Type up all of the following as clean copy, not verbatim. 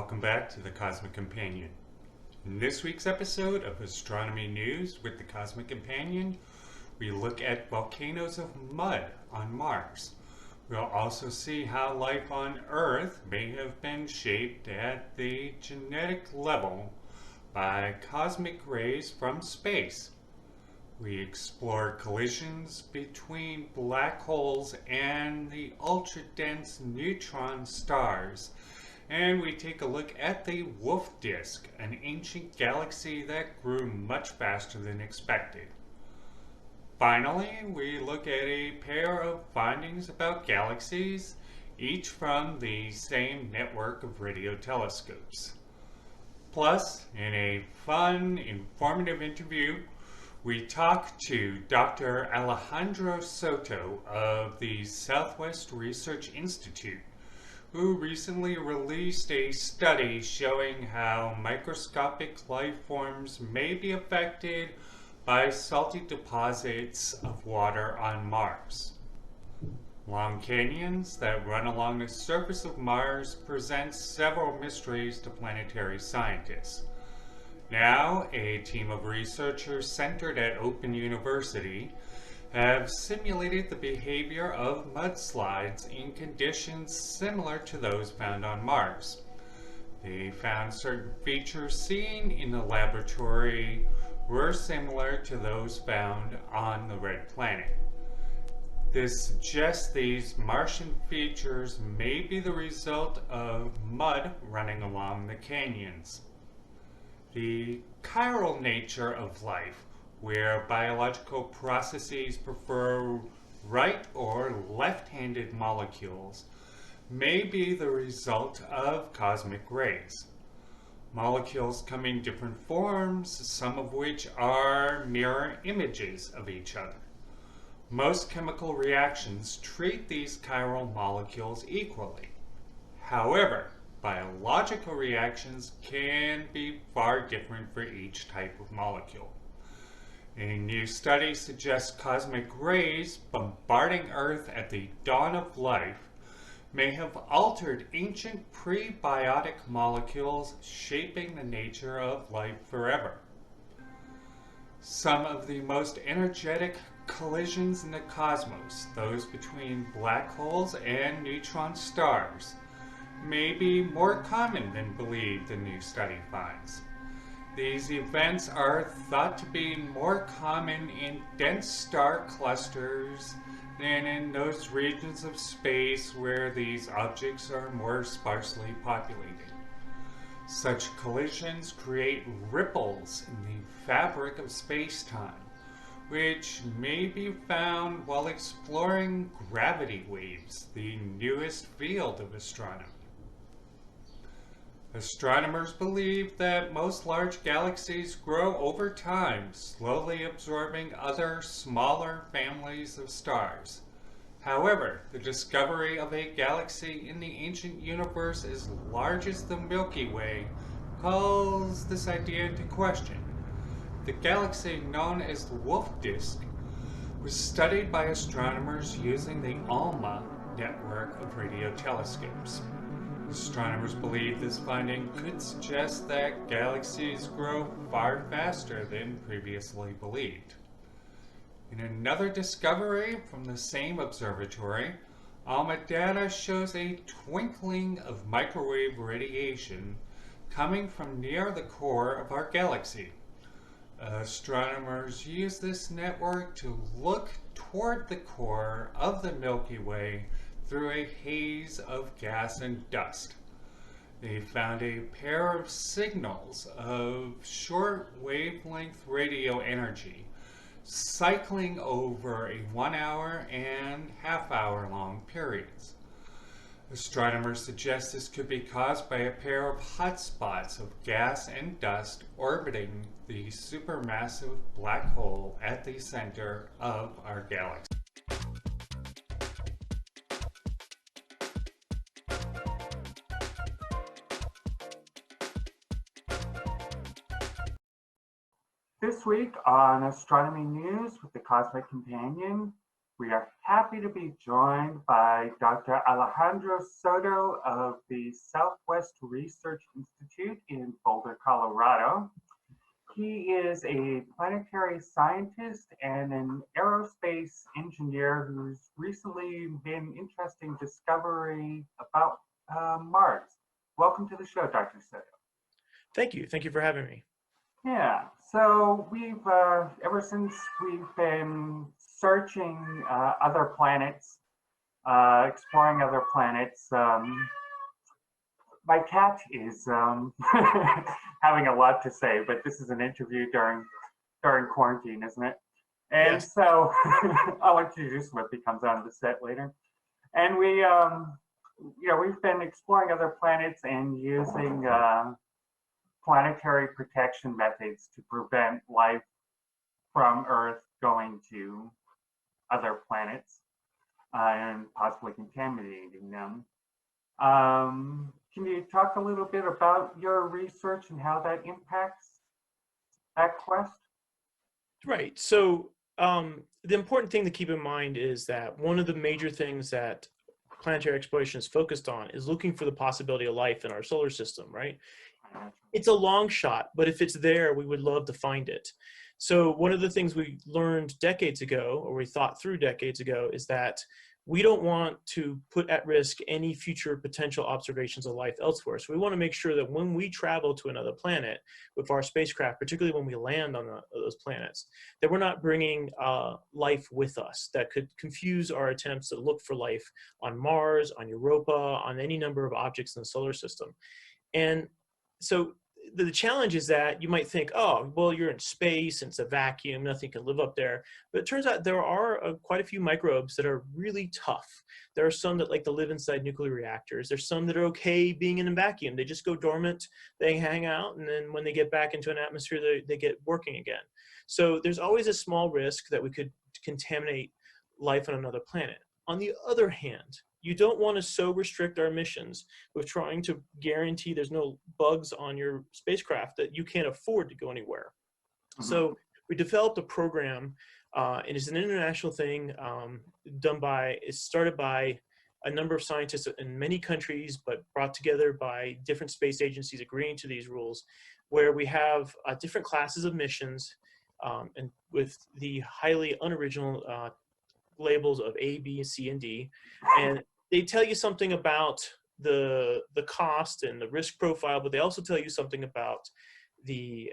Welcome back to the Cosmic Companion. In this week's episode of Astronomy News with the Cosmic Companion, we look at volcanoes of mud on Mars. We'll also see how life on Earth may have been shaped at the genetic level by cosmic rays from space. We explore collisions between black holes and the ultra-dense neutron stars. And we take a look at the Wolfe Disc, an ancient galaxy that grew much faster than expected. Finally, we look at a pair of findings about galaxies, each from the same network of radio telescopes. Plus, in a fun, informative interview, we talk to Dr. Alejandro Soto of the Southwest Research Institute, who recently released a study showing how microscopic life forms may be affected by salty deposits of water on Mars. Long canyons that run along the surface of Mars present several mysteries to planetary scientists. Now, a team of researchers centered at Open University have simulated the behavior of mudslides in conditions similar to those found on Mars. They found certain features seen in the laboratory were similar to those found on the red planet. This suggests these Martian features may be the result of mud running along the canyons. The chiral nature of life, where biological processes prefer right or left-handed molecules, may be the result of cosmic rays. Molecules come in different forms, some of which are mirror images of each other. Most chemical reactions treat these chiral molecules equally. However, biological reactions can be far different for each type of molecule. A new study suggests cosmic rays bombarding Earth at the dawn of life may have altered ancient prebiotic molecules, shaping the nature of life forever. Some of the most energetic collisions in the cosmos, those between black holes and neutron stars, may be more common than believed, the new study finds. These events are thought to be more common in dense star clusters than in those regions of space where these objects are more sparsely populated. Such collisions create ripples in the fabric of space-time, which may be found while exploring gravity waves, the newest field of astronomy. Astronomers believe that most large galaxies grow over time, slowly absorbing other smaller families of stars. However, the discovery of a galaxy in the ancient universe as large as the Milky Way calls this idea into question. The galaxy known as the Wolfe Disc was studied by astronomers using the ALMA network of radio telescopes. Astronomers believe this finding could suggest that galaxies grow far faster than previously believed. In another discovery from the same observatory, ALMA data shows a twinkling of microwave radiation coming from near the core of our galaxy. Astronomers use this network to look toward the core of the Milky Way through a haze of gas and dust. They found a pair of signals of short wavelength radio energy cycling over a 1 hour and half-hour long periods. Astronomers suggest this could be caused by a pair of hotspots of gas and dust orbiting the supermassive black hole at the center of our galaxy. This week on Astronomy News with the Cosmic Companion, We are happy to be joined by Dr. Alejandro Soto of the Southwest Research Institute in Boulder, Colorado. He is a planetary scientist and an aerospace engineer who's recently been interesting discovery about Mars. Welcome to the show, Dr. Soto. Thank you. Thank you for having me. Yeah, so we've ever since we've been searching other planets, exploring other planets. My cat is having a lot to say, but this is an interview during quarantine, isn't it? And Yes. so I'll introduce him if he comes onto the set later. And we've been exploring other planets and using planetary protection methods to prevent life from Earth going to other planets and possibly contaminating them. Can you talk a little bit about your research and how that impacts that quest? Right. So the important thing to keep in mind is that one of the major things that planetary exploration is focused on is looking for the possibility of life in our solar system, right? It's a long shot, but if it's there, we would love to find it. So one of the things we learned decades ago, or we thought through decades ago, is that we don't want to put at risk any future potential observations of life elsewhere. So we want to make sure that when we travel to another planet with our spacecraft, particularly when we land on those planets, that we're not bringing life with us that could confuse our attempts to look for life on Mars, on Europa, on any number of objects in the solar system. And so the challenge is that you might think, oh, well, you're in space and it's a vacuum, nothing can live up there. But it turns out there are quite a few microbes that are really tough. There are some that like to live inside nuclear reactors. There's some that are okay being in a vacuum. They just go dormant, they hang out, and then when they get back into an atmosphere, they get working again. So there's always a small risk that we could contaminate life on another planet. On the other hand, you don't want to so restrict our missions with trying to guarantee there's no bugs on your spacecraft that you can't afford to go anywhere. Mhm. So we developed a program, and it's an international thing it's started by a number of scientists in many countries, but brought together by different space agencies agreeing to these rules, where we have different classes of missions and with the highly unoriginal labels of A, B, C, and D, and they tell you something about the cost and the risk profile, but they also tell you something about the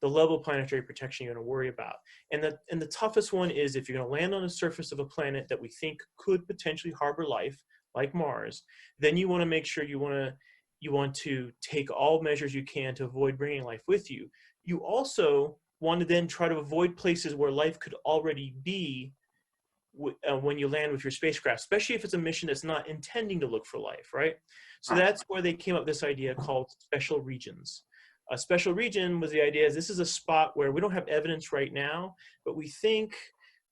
level of planetary protection you're going to worry about. And the toughest one is if you're going to land on the surface of a planet that we think could potentially harbor life, like Mars, then you want to make sure you want to take all measures you can to avoid bringing life with you. You also want to then try to avoid places where life could already be when you land with your spacecraft, especially if it's a mission that's not intending to look for life, right? So Right. that's where they came up with this idea called special regions. A special region was the idea is this is a spot where we don't have evidence right now, but we think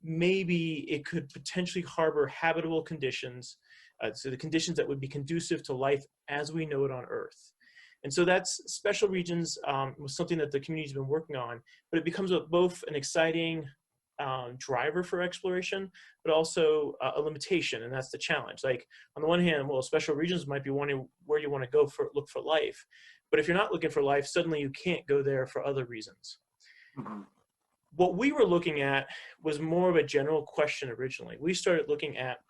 maybe it could potentially harbor habitable conditions, so the conditions that would be conducive to life as we know it on Earth. And so that's special regions was something that the community's been working on, but it becomes both an exciting driver for exploration, but also a limitation, and that's the challenge. Like on the one hand, well, special regions might be one where you want to go for look for life, but if you're not looking for life, suddenly you can't go there for other reasons. Mhm. What we were looking at was more of a general question originally. We started looking at,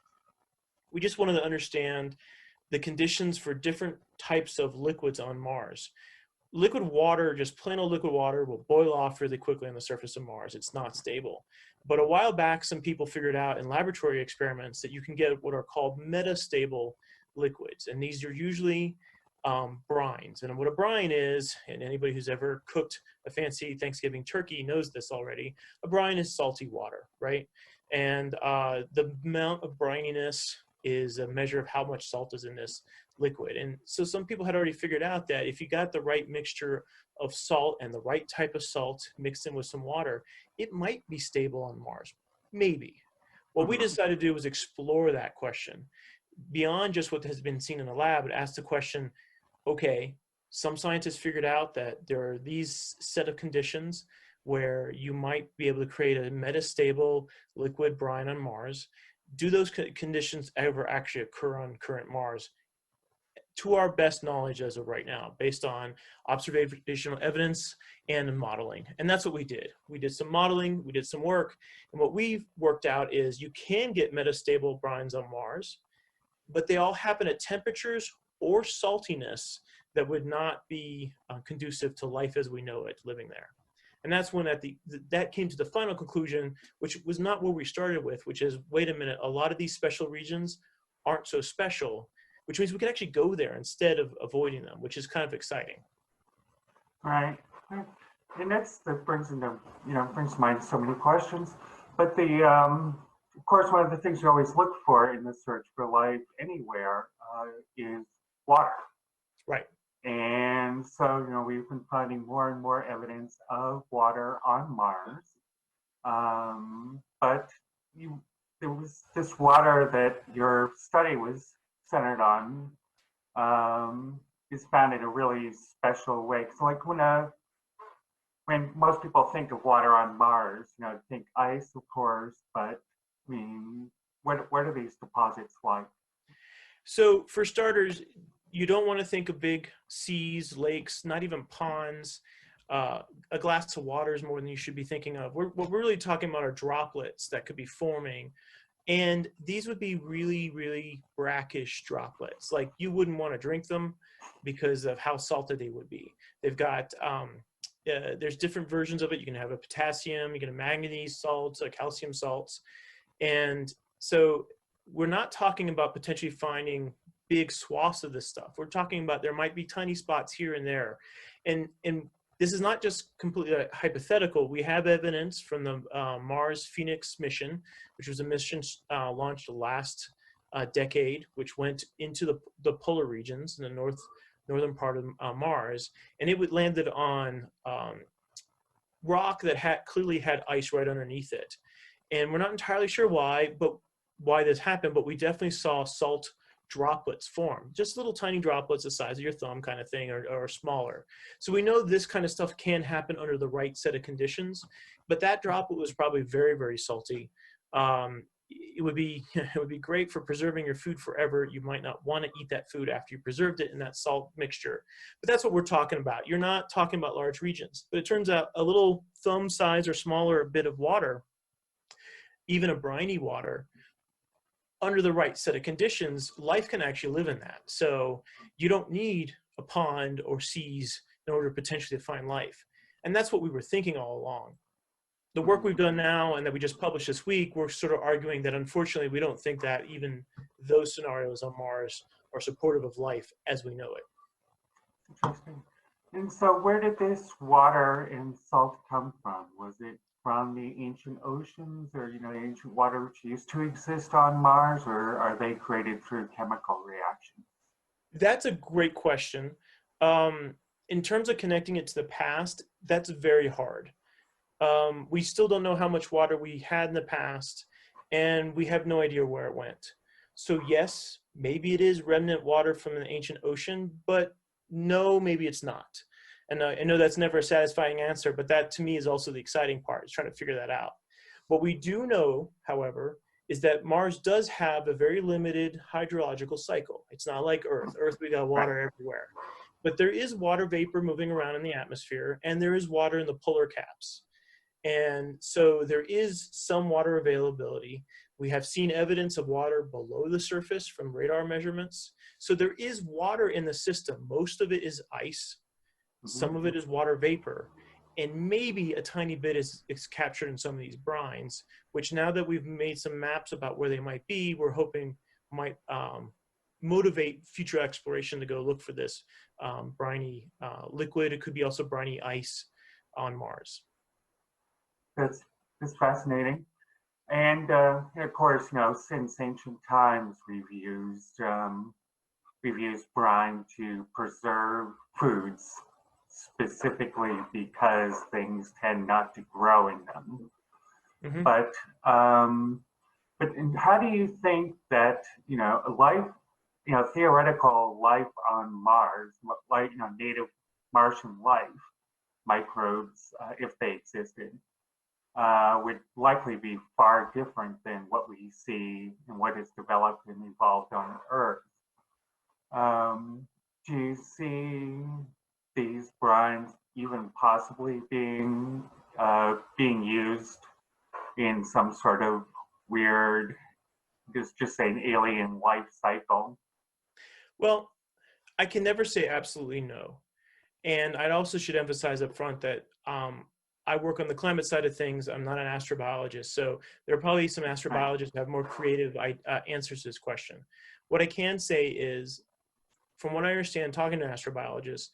we just wanted to understand the conditions for different types of liquids on Mars. Liquid water, just plain old liquid water, will boil off really quickly on the surface of Mars. It's not stable. But a while back, some people figured out in laboratory experiments that you can get what are called metastable liquids. And these are usually brines. And what a brine is, and anybody who's ever cooked a fancy Thanksgiving turkey knows this already, a brine is salty water, right? And the amount of brininess is a measure of how much salt is in this liquid. And so some people had already figured out that if you got the right mixture of salt and the right type of salt mixed in with some water, it might be stable on Mars. Maybe. What we Mhm. decided to do was explore that question beyond just what has been seen in the lab, but ask the question, okay, some scientists figured out that there are these set of conditions. where you might be able to create a metastable liquid brine on Mars. Do those conditions ever actually occur on current Mars? To our best knowledge as of right now, based on observational evidence and modeling. And that's what we did. We did some modeling, we did some work, and what we've worked out is you can get metastable brines on Mars, but they all happen at temperatures or saltiness that would not be conducive to life as we know it living there. And that's when that came to the final conclusion, which was not where we started with, which is, wait a minute, a lot of these special regions aren't so special, which means we can actually go there instead of avoiding them, which is kind of exciting. Right. And that brings brings to mind so many questions. But of course, one of the things you always look for in the search for life anywhere is water. Right. And so, we've been finding more and more evidence of water on Mars. But there was this water that your study was centered on is found in a really special way. So, like when most people think of water on Mars, think ice, of course, but I mean, what are these deposits like? So for starters, you don't want to think of big seas, lakes, not even ponds. A glass of water is more than you should be thinking of. What we're really talking about are droplets that could be forming. And these would be really, really brackish droplets. Like, you wouldn't want to drink them because of how salted they would be. They've got, there's different versions of it. You can have a potassium, you can have manganese salts, calcium salts. And so we're not talking about potentially finding big swaths of this stuff. We're talking about there might be tiny spots here and there. And this is not just completely hypothetical. We have evidence from the Mars Phoenix mission, which was a mission launched last decade, which went into the polar regions in the northern part of Mars, and it landed on rock that clearly had ice right underneath it. And we're not entirely sure why this happened, but we definitely saw salt droplets form, just little tiny droplets the size of your thumb kind of thing, or smaller. So we know this kind of stuff can happen under the right set of conditions, but that droplet was probably very, very salty. It would be great for preserving your food forever. You might not want to eat that food after you preserved it in that salt mixture, but that's what we're talking about. You're not talking about large regions, but it turns out a little thumb size or smaller bit of water, even a briny water, under the right set of conditions, life can actually live in that. So you don't need a pond or seas in order potentially to find life. And that's what we were thinking all along. The work we've done now and that we just published this week, we're sort of arguing that unfortunately we don't think that even those scenarios on Mars are supportive of life as we know it. Interesting. And so where did this water and salt come from? Was it from the ancient oceans, or the ancient water which used to exist on Mars, or are they created through chemical reactions? That's a great question. In terms of connecting it to the past, that's very hard. We still don't know how much water we had in the past, and we have no idea where it went. So yes, maybe it is remnant water from an ancient ocean, but no, maybe it's not. And I know that's never a satisfying answer, but that to me is also the exciting part, is trying to figure that out. What we do know, however, is that Mars does have a very limited hydrological cycle. It's not like Earth. Earth, we got water everywhere. But there is water vapor moving around in the atmosphere, and there is water in the polar caps. And so there is some water availability. We have seen evidence of water below the surface from radar measurements. So there is water in the system. Most of it is ice. Some of it is water vapor, and maybe a tiny bit is captured in some of these brines, which now that we've made some maps about where they might be, we're hoping might motivate future exploration to go look for this briny liquid. It could be also briny ice on Mars. That's fascinating. And of course, since ancient times, we've used brine to preserve foods, specifically because things tend not to grow in them. Mm-hmm. But how do you think that life, theoretical life on Mars, like native Martian life, microbes, if they existed, would likely be far different than what we see and what has developed and evolved on Earth. Do you see these brines even possibly being used in some sort of weird, just say an alien life cycle? Well, I can never say absolutely no. And I also should emphasize up front that I work on the climate side of things. I'm not an astrobiologist. So there are probably some astrobiologists who have more creative answers to this question. What I can say is, from what I understand, talking to astrobiologists,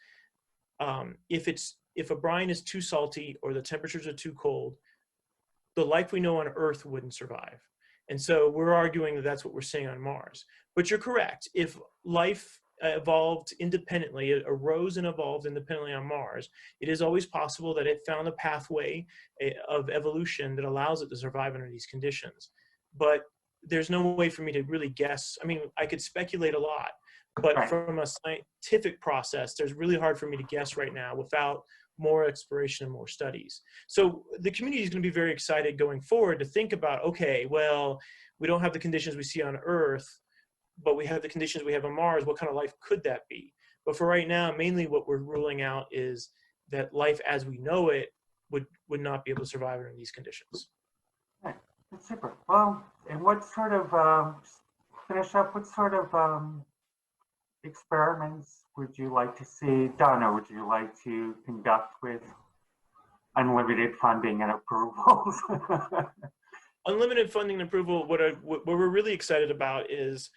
if a brine is too salty or the temperatures are too cold, the life we know on Earth wouldn't survive. And so we're arguing that that's what we're seeing on Mars. But you're correct. If life evolved independently, it arose and evolved independently on Mars, it is always possible that it found a pathway of evolution that allows it to survive under these conditions. But there's no way for me to really guess. I mean, I could speculate a lot, but from a scientific process, there's really hard for me to guess right now without more exploration and more studies. So the community is going to be very excited going forward to think about, okay, well, we don't have the conditions we see on Earth, but we have the conditions we have on Mars. What kind of life could that be? But for right now, mainly what we're ruling out is that life as we know it would not be able to survive under these conditions. Right. That's super. Well, and what sort of, finish up, what sort of experiments would you like to see done, or would you like to conduct with unlimited funding and approvals? Unlimited funding and approval, what we're really excited about is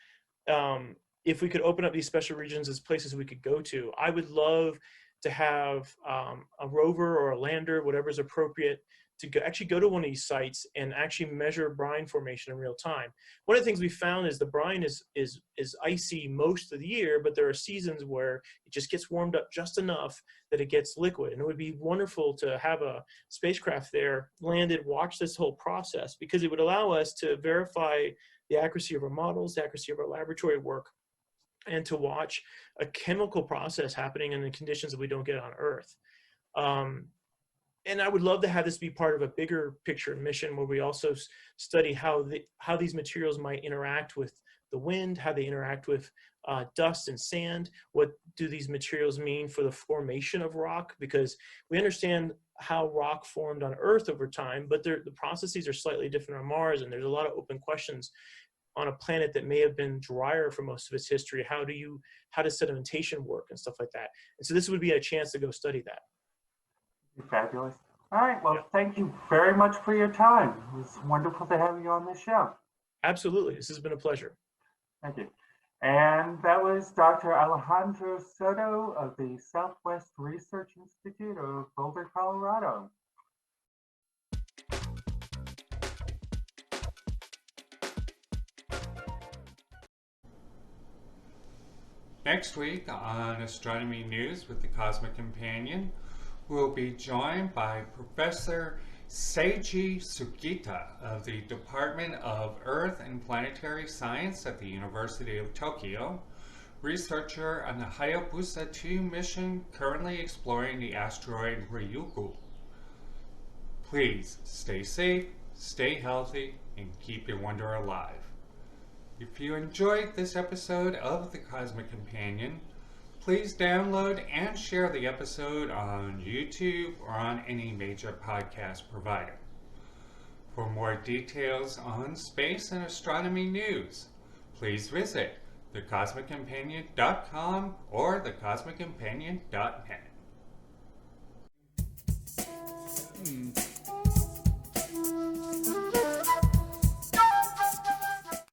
if we could open up these special regions as places we could go to. I would love to have a rover or a lander, whatever's appropriate, to actually go to one of these sites and actually measure brine formation in real time. One of the things we found is the brine is icy most of the year, but there are seasons where it just gets warmed up just enough that it gets liquid. And it would be wonderful to have a spacecraft there landed, watch this whole process, because it would allow us to verify the accuracy of our models, the accuracy of our laboratory work, and to watch a chemical process happening in the conditions that we don't get on Earth. And I would love to have this be part of a bigger picture mission where we also study how these materials might interact with the wind, how they interact with dust and sand. What do these materials mean for the formation of rock? Because we understand how rock formed on Earth over time, but the processes are slightly different on Mars, and there's a lot of open questions on a planet that may have been drier for most of its history. How does sedimentation work and stuff like that? And so this would be a chance to go study that. Fabulous. All right. Well, thank you very much for your time. It was wonderful to have you on the show. Absolutely. This has been a pleasure. Thank you. And that was Dr. Alejandro Soto of the Southwest Research Institute of Boulder, Colorado. Next week on Astronomy News with the Cosmic Companion, we'll be joined by Professor Seiji Sugita of the Department of Earth and Planetary Science at the University of Tokyo, researcher on the Hayabusa 2 mission currently exploring the asteroid Ryugu. Please stay safe, stay healthy, and keep your wonder alive. If you enjoyed this episode of The Cosmic Companion, please download and share the episode on YouTube or on any major podcast provider. For more details on space and astronomy news, please visit thecosmiccompanion.com or thecosmiccompanion.net.